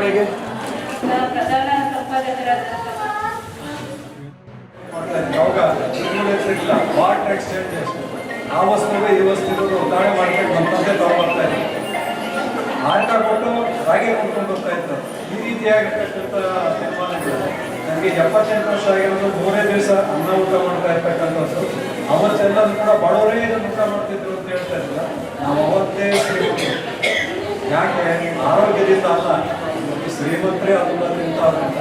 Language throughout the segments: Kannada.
ಅವರಿಗೆ ಪ್ರಧಾನ ಸಂಪಾದಕರಾದ ಯಾವಾಗ ಇಲ್ಲ ವಾಟ್ ಎಕ್ಸ್ಚೇಂಜಸ್ ಆ ವಸ್ತುಗೆ ಈ ವಸ್ತುಗಳು ಉದಾಹರಣೆ ಮಾಡ್ಕೊಂಡು ನಮ್ಮ ತಂದೆ ತಗೊಂಡ್ಬರ್ತಾ ಇದ್ರು. ಆಟ ಕೊಟ್ಟು ರಾಗಿ ಕೊಂಡ್ಕೊಂಡು ಬರ್ತಾ ಇತ್ತು. ಈ ರೀತಿಯಾಗಿರ್ತಕ್ಕಂಥ ತೀರ್ಮಾನಗಳು ನನಗೆ 78 ವರ್ಷ ಆಗಿರೋದು 3 ದಿವಸ ಅನ್ನ ಊಟ ಮಾಡ್ತಾ ಇರ್ತಕ್ಕಂಥದ್ದು. ಅವತ್ತೆಲ್ಲರೂ ಕೂಡ ಬಡವರೇ ಇದನ್ನು ಊಟ ಮಾಡ್ತಿದ್ರು ಅಂತ ಹೇಳ್ತಾ ಇದ್ರು. ನಾವು ಅವತ್ತೇ ಶ್ರೀಮಂತರು. ಯಾಕೆ ಆರೋಗ್ಯದಿಂದ ಅಲ್ಲ, ಶ್ರೀಮಂತರೇ ಅದನ್ನ ತಿಂತಾರಂತ.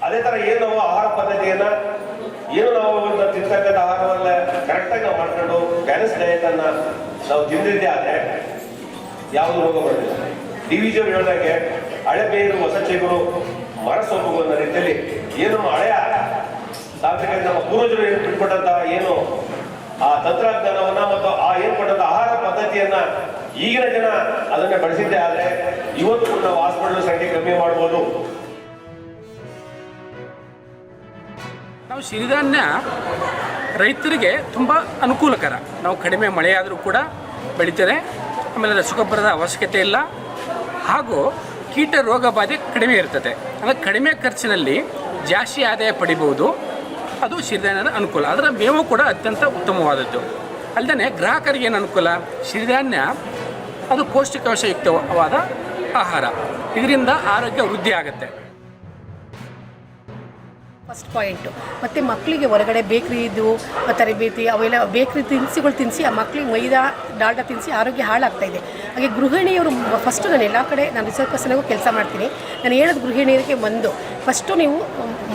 ಅದೇ ತರ ಏನು ನಾವು ಆಹಾರ ಪದ್ಧತಿಯನ್ನ ಏನು ನಾವು ತಿಂತಕ್ಕಂಥ ಆಹಾರವನ್ನ ಕರೆಕ್ಟಾಗಿ ನಾವು ಮಾಡ್ಕೊಂಡು ಬ್ಯಾಲೆನ್ಸ್ ಡಯಟ್ ಅನ್ನ ನಾವು ತಿಂದಿದ್ದೇ ಆದ್ರೆ ಯಾವುದು ರೋಗ ಬರೋದಿಲ್ಲ. ಡಿವಿಜನ್ ಹೇಳಿದಾಗೆ ಹಳೆ ಬೇರು ಹೊಸ ಚಿಗುರು ಮರ ಸೊಪ್ಪು ಅನ್ನೋ ರೀತಿಯಲ್ಲಿ ಏನು ನಮ್ಮ ಹಳೆಯ ತಾಂತ್ರಿಕ ನಮ್ಮ ಪೂರ್ವಜರು ಏನು ಬಿಟ್ಕೊಟ್ಟಂತಹ ಏನು ಆ ತಂತ್ರಜ್ಞಾನವನ್ನ ಮತ್ತು ಆ ಏರ್ಪಟ್ಟಂತ ಆಹಾರ ಪದ್ಧತಿಯನ್ನ ಈಗಿನ ಜನ ಅದನ್ನ ಬಳಸಿದ್ದೇ ಆದ್ರೆ ಇವತ್ತು ಕೂಡ ನಾವು ಹಾಸ್ಪಿಟಲ್ ಸಂಖ್ಯೆ ಕಮ್ಮಿ ಮಾಡ್ಬೋದು. ನಾವು ಸಿರಿಧಾನ್ಯ ರೈತರಿಗೆ ತುಂಬ ಅನುಕೂಲಕರ. ನಾವು ಕಡಿಮೆ ಮಳೆಯಾದರೂ ಕೂಡ ಬೆಳೀತದೆ. ಆಮೇಲೆ ರಸಗೊಬ್ಬರದ ಅವಶ್ಯಕತೆ ಇಲ್ಲ, ಹಾಗೂ ಕೀಟ ರೋಗ ಬಾಧೆ ಕಡಿಮೆ ಇರ್ತದೆ. ಅಂದರೆ ಕಡಿಮೆ ಖರ್ಚಿನಲ್ಲಿ ಜಾಸ್ತಿ ಆದಾಯ ಪಡಿಬೋದು. ಅದು ಸಿರಿಧಾನ್ಯದ ಅನುಕೂಲ. ಅದರ ಮೇವು ಕೂಡ ಅತ್ಯಂತ ಉತ್ತಮವಾದದ್ದು. ಅಲ್ಲದೆ ಗ್ರಾಹಕರಿಗೆ ಏನು ಅನುಕೂಲ, ಸಿರಿಧಾನ್ಯ ಅದು ಪೌಷ್ಟಿಕಾಂಶಯುಕ್ತವಾದ ಆಹಾರ. ಇದರಿಂದ ಆರೋಗ್ಯ ವೃದ್ಧಿ ಆಗುತ್ತೆ. First point. ಮತ್ತು ಮಕ್ಕಳಿಗೆ ಹೊರಗಡೆ ಬೇಕ್ರಿದು ತರಬೇತಿ ಅವೆಲ್ಲ ಬೇಕ್ರಿ ತಿನಿಸುಗಳು ತಿನ್ನಿಸಿ ಆ ಮಕ್ಕಳಿಗೆ ಮೈದಾ ಡಾಲ್ಡಾ ತಿನ್ನಿಸಿ ಆರೋಗ್ಯ ಹಾಳಾಗ್ತಾಯಿದೆ. ಹಾಗೆ ಗೃಹಿಣಿಯವರು ಫಸ್ಟು ನಾನು ಎಲ್ಲ ಕಡೆ ನಾನು ರಿಸರ್ಚ್ ಪರ್ಸನಾಗೂ ಕೆಲಸ ಮಾಡ್ತೀನಿ. ನಾನು ಹೇಳೋದು ಗೃಹಿಣಿಯರಿಗೆ ಫಸ್ಟು ನೀವು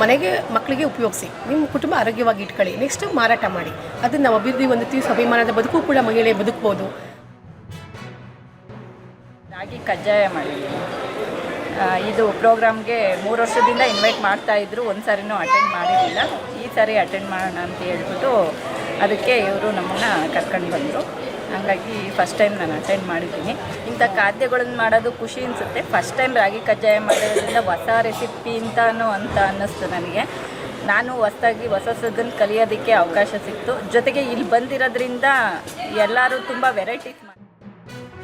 ಮನೆಗೆ ಮಕ್ಕಳಿಗೆ ಉಪಯೋಗಿಸಿ, ನಿಮ್ಮ ಕುಟುಂಬ ಆರೋಗ್ಯವಾಗಿ ಇಟ್ಕೊಳ್ಳಿ. ನೆಕ್ಸ್ಟು ಮಾರಾಟ ಮಾಡಿ. ಅದನ್ನು ನಾವು ಅಭಿವೃದ್ಧಿ ಹೊಂದುತ್ತೀವಿ. ಸ್ವಾಭಿಮಾನದ ಬದುಕು ಕೂಡ ಮಹಿಳೆ ಬದುಕ್ಬೋದು. ರಾಗಿ ಕಜ್ಜಾಯ ಮಾಡಿದ್ದೀನಿ. ಇದು ಪ್ರೋಗ್ರಾಮ್ಗೆ 3 ವರ್ಷದಿಂದ ಇನ್ವೈಟ್ ಮಾಡ್ತಾಯಿದ್ರು. ಒಂದು ಸಾರಿನೂ ಅಟೆಂಡ್ ಮಾಡಿರಲಿಲ್ಲ. ಈ ಸಾರಿ ಅಟೆಂಡ್ ಮಾಡೋಣ ಅಂತ ಹೇಳ್ಬಿಟ್ಟು ಅದಕ್ಕೆ ಇವರು ನಮ್ಮನ್ನು ಕರ್ಕೊಂಡು ಬಂದರು. ಹಾಗಾಗಿ ಫಸ್ಟ್ ಟೈಮ್ ನಾನು ಅಟೆಂಡ್ ಮಾಡಿದ್ದೀನಿ. ಇಂಥ ಖಾದ್ಯಗಳನ್ನು ಮಾಡೋದು ಖುಷಿ ಅನಿಸುತ್ತೆ. ಫಸ್ಟ್ ಟೈಮ್ ರಾಗಿ ಕಜ್ಜಾಯ ಮಾಡೋದ್ರಿಂದ ಹೊಸ ರೆಸಿಪಿ ಅಂತ ಅನ್ನಿಸ್ತು ನನಗೆ. ನಾನು ಹೊಸದನ್ನು ಕಲಿಯೋದಕ್ಕೆ ಅವಕಾಶ ಸಿಕ್ತು. ಜೊತೆಗೆ ಇಲ್ಲಿ ಬಂದಿರೋದ್ರಿಂದ ಎಲ್ಲರೂ ತುಂಬ ವೆರೈಟೀಸ್